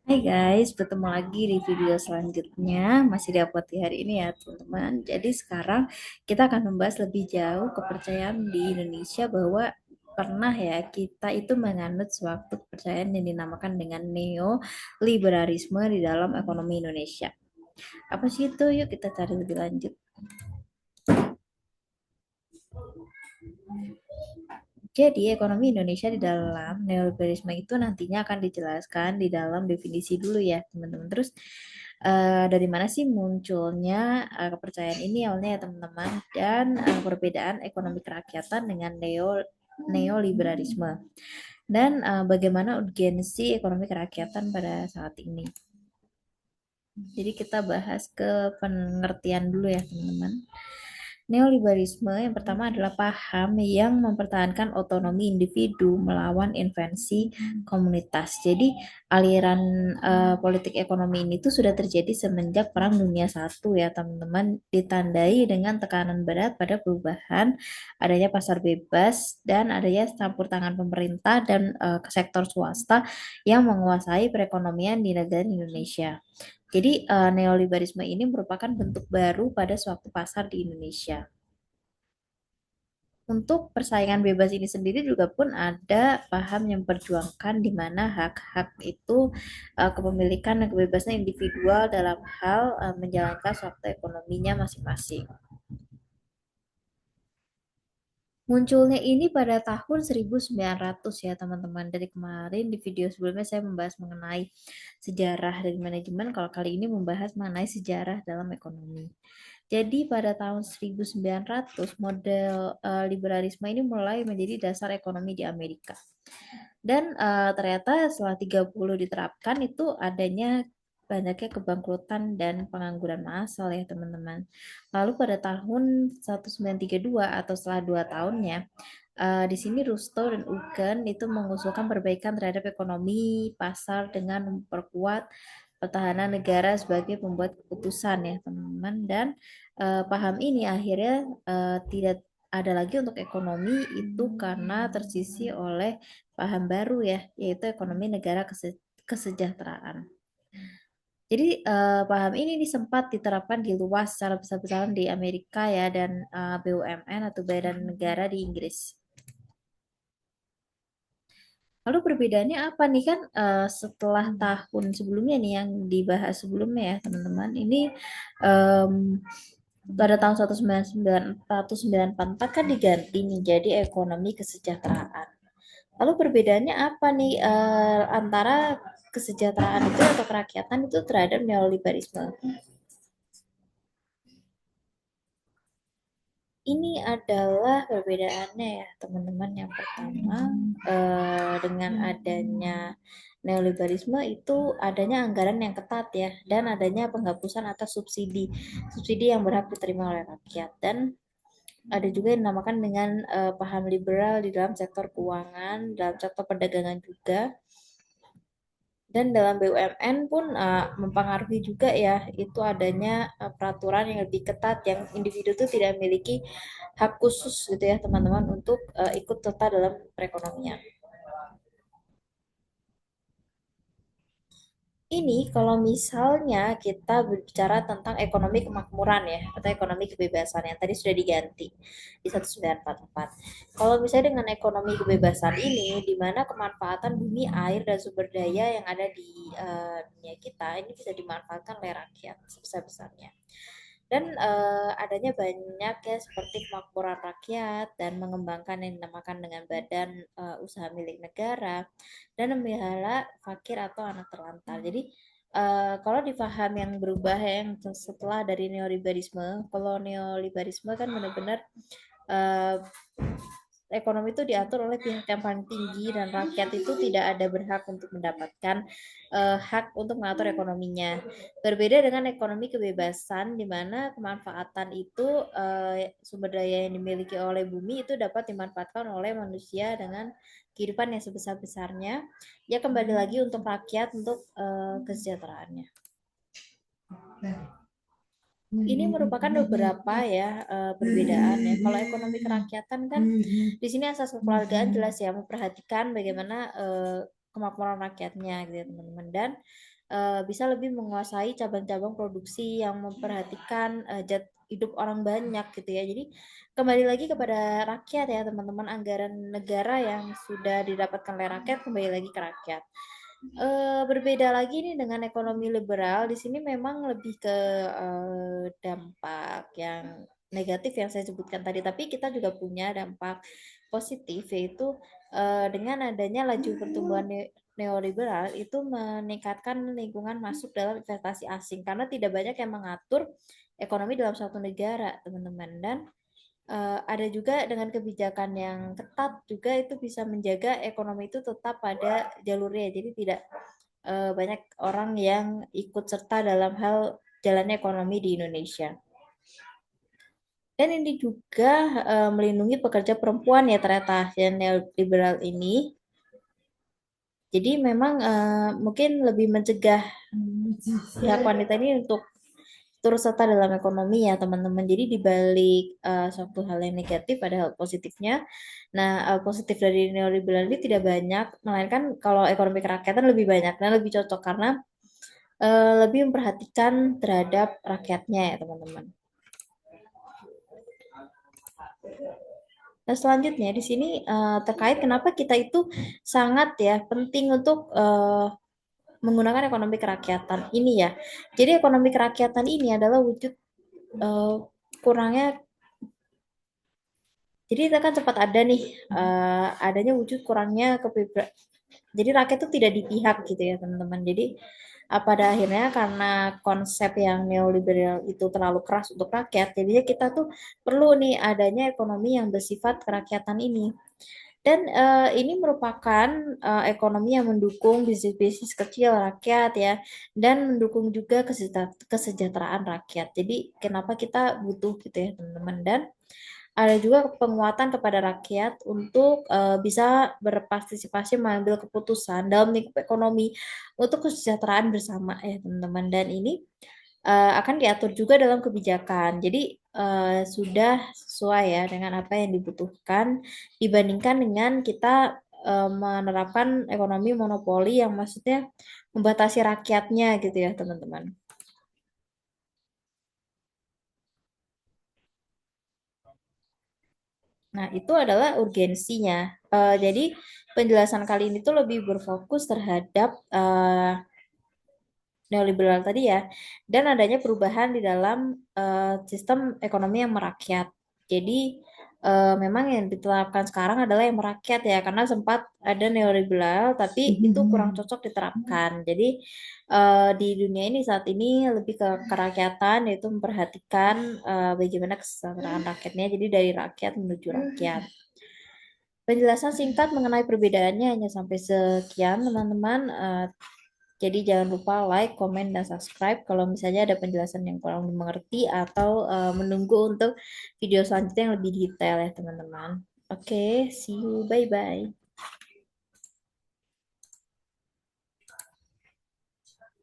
Hai guys, bertemu lagi di video selanjutnya. Masih diupload di hari ini ya teman-teman. Jadi sekarang kita akan membahas lebih jauh kepercayaan di Indonesia bahwa pernah ya kita itu menganut suatu kepercayaan yang dinamakan dengan neoliberalisme di dalam ekonomi Indonesia. Apa sih itu? Yuk kita cari lebih lanjut. Jadi, ekonomi Indonesia di dalam neoliberalisme itu nantinya akan dijelaskan di dalam definisi dulu ya, teman-teman. Terus, dari mana sih munculnya kepercayaan ini awalnya ya, teman-teman? Dan perbedaan ekonomi kerakyatan dengan neoliberalisme. Dan bagaimana urgensi ekonomi kerakyatan pada saat ini. Jadi kita bahas ke pengertian dulu ya, teman-teman. Neoliberalisme yang pertama adalah paham yang mempertahankan otonomi individu melawan invensi komunitas. Jadi aliran politik ekonomi ini tuh sudah terjadi semenjak Perang Dunia Satu ya teman-teman, ditandai dengan tekanan berat pada perubahan, adanya pasar bebas dan adanya campur tangan pemerintah dan sektor swasta yang menguasai perekonomian di negara Indonesia. Jadi neoliberalisme ini merupakan bentuk baru pada suatu pasar di Indonesia. Untuk persaingan bebas ini sendiri juga pun ada paham yang memperjuangkan di mana hak-hak itu kepemilikan dan kebebasan individual dalam hal menjalankan suatu ekonominya masing-masing. Munculnya ini pada tahun 1900 ya teman-teman. Dari kemarin di video sebelumnya saya membahas mengenai sejarah dari manajemen. Kalau kali ini membahas mengenai sejarah dalam ekonomi. Jadi pada tahun 1900 model liberalisme ini mulai menjadi dasar ekonomi di Amerika. Dan ternyata setelah 30 diterapkan itu adanya banyaknya kebangkrutan dan pengangguran massal ya teman-teman. Lalu pada tahun 1932 atau setelah 2 tahunnya, di sini Rusto dan Ugen itu mengusulkan perbaikan terhadap ekonomi pasar dengan memperkuat pertahanan negara sebagai pembuat keputusan ya teman-teman. Dan paham ini akhirnya tidak ada lagi untuk ekonomi itu karena tersisi oleh paham baru ya, yaitu ekonomi negara kesejahteraan. Jadi paham ini sempat diterapkan di luas secara besar-besaran di Amerika ya dan BUMN atau Badan Negara di Inggris. Lalu perbedaannya apa nih kan setelah tahun sebelumnya nih yang dibahas sebelumnya ya teman-teman. Ini em, pada tahun 1994 kan diganti nih jadi ekonomi kesejahteraan. Lalu perbedaannya apa nih antara kesejahteraan itu atau kerakyatan itu terhadap neoliberalisme? Ini adalah perbedaannya ya teman-teman. Yang pertama dengan adanya neoliberalisme itu adanya anggaran yang ketat ya dan adanya penghapusan atas subsidi subsidi yang berhak diterima oleh rakyat. Dan ada juga yang dinamakan dengan paham liberal di dalam sektor keuangan, dalam sektor perdagangan juga. Dan dalam BUMN pun mempengaruhi juga ya, itu adanya peraturan yang lebih ketat yang individu itu tidak memiliki hak khusus gitu ya teman-teman untuk ikut serta dalam perekonomian. Ini kalau misalnya kita berbicara tentang ekonomi kemakmuran ya atau ekonomi kebebasan yang tadi sudah diganti di 1944. Kalau misalnya dengan ekonomi kebebasan ini di mana kemanfaatan bumi, air dan sumber daya yang ada di dunia kita ini bisa dimanfaatkan oleh rakyat sebesar-besarnya. Dan adanya banyak ya seperti kemakmuran rakyat dan mengembangkan yang dinamakan dengan badan usaha milik negara dan memelihara fakir atau anak terlantar. Jadi kalau dipaham yang berubah yang setelah dari neoliberalisme, kalau neoliberalisme kan benar-benar uh, ekonomi itu diatur oleh pihak yang paling tinggi dan rakyat itu tidak ada berhak untuk mendapatkan hak untuk mengatur ekonominya. Berbeda dengan ekonomi kebebasan di mana kemanfaatan itu sumber daya yang dimiliki oleh bumi itu dapat dimanfaatkan oleh manusia dengan kehidupan yang sebesar-besarnya. Ya kembali lagi untuk rakyat untuk kesejahteraannya. Ini merupakan beberapa ya perbedaan ya. Kalau ekonomi kerakyatan kan di sini asas kekeluargaan jelas ya memperhatikan bagaimana kemakmuran rakyatnya gitu ya teman-teman. Dan bisa lebih menguasai cabang-cabang produksi yang memperhatikan hidup orang banyak gitu ya. Jadi kembali lagi kepada rakyat ya teman-teman, anggaran negara yang sudah didapatkan oleh rakyat kembali lagi ke rakyat. Berbeda lagi nih dengan ekonomi liberal, di sini memang lebih ke dampak yang negatif yang saya sebutkan tadi, tapi kita juga punya dampak positif, yaitu dengan adanya laju pertumbuhan neoliberal itu meningkatkan lingkungan masuk dalam investasi asing karena tidak banyak yang mengatur ekonomi dalam suatu negara, teman-teman. Dan ada juga dengan kebijakan yang ketat juga itu bisa menjaga ekonomi itu tetap pada jalurnya. Jadi tidak banyak orang yang ikut serta dalam hal jalannya ekonomi di Indonesia. Dan ini juga melindungi pekerja perempuan ya ternyata yang neoliberal ini. Jadi memang mungkin lebih mencegah pihak wanita ini untuk turut serta dalam ekonomi ya teman-teman. Jadi di balik suatu hal yang negatif ada hal positifnya. Nah, positif dari neoliberal ini tidak banyak, melainkan kalau ekonomi kerakyatan lebih banyak dan lebih cocok karena lebih memperhatikan terhadap rakyatnya ya teman-teman. Nah, selanjutnya di sini terkait kenapa kita itu sangat ya penting untuk menggunakan ekonomi kerakyatan ini ya. Jadi ekonomi kerakyatan ini adalah wujud uh, kurangnya. Jadi kita kan sempat ada nih adanya wujud kurangnya jadi rakyat itu tidak dipihak gitu ya teman-teman. Jadi pada akhirnya karena konsep yang neoliberal itu terlalu keras untuk rakyat, jadinya kita tuh perlu nih adanya ekonomi yang bersifat kerakyatan ini. Dan ini merupakan ekonomi yang mendukung bisnis-bisnis kecil rakyat ya, dan mendukung juga kesejahteraan rakyat. Jadi kenapa kita butuh gitu ya teman-teman. Dan ada juga penguatan kepada rakyat untuk bisa berpartisipasi mengambil keputusan dalam lingkup ekonomi untuk kesejahteraan bersama ya teman-teman. Dan ini akan diatur juga dalam kebijakan. Jadi sudah sesuai ya dengan apa yang dibutuhkan dibandingkan dengan kita menerapkan ekonomi monopoli yang maksudnya membatasi rakyatnya gitu ya teman-teman. Nah, itu adalah urgensinya. Jadi penjelasan kali ini tuh lebih berfokus terhadap neoliberal tadi ya, dan adanya perubahan di dalam sistem ekonomi yang merakyat. Jadi memang yang diterapkan sekarang adalah yang merakyat ya, karena sempat ada neoliberal, tapi itu kurang cocok diterapkan. Jadi di dunia ini saat ini lebih ke kerakyatan, yaitu memperhatikan bagaimana kesejahteraan rakyatnya. Jadi dari rakyat menuju rakyat. Penjelasan singkat mengenai perbedaannya hanya sampai sekian, teman-teman. Jadi jangan lupa like, komen, dan subscribe kalau misalnya ada penjelasan yang kurang dimengerti atau menunggu untuk video selanjutnya yang lebih detail ya teman-teman. Oke, see you, bye-bye.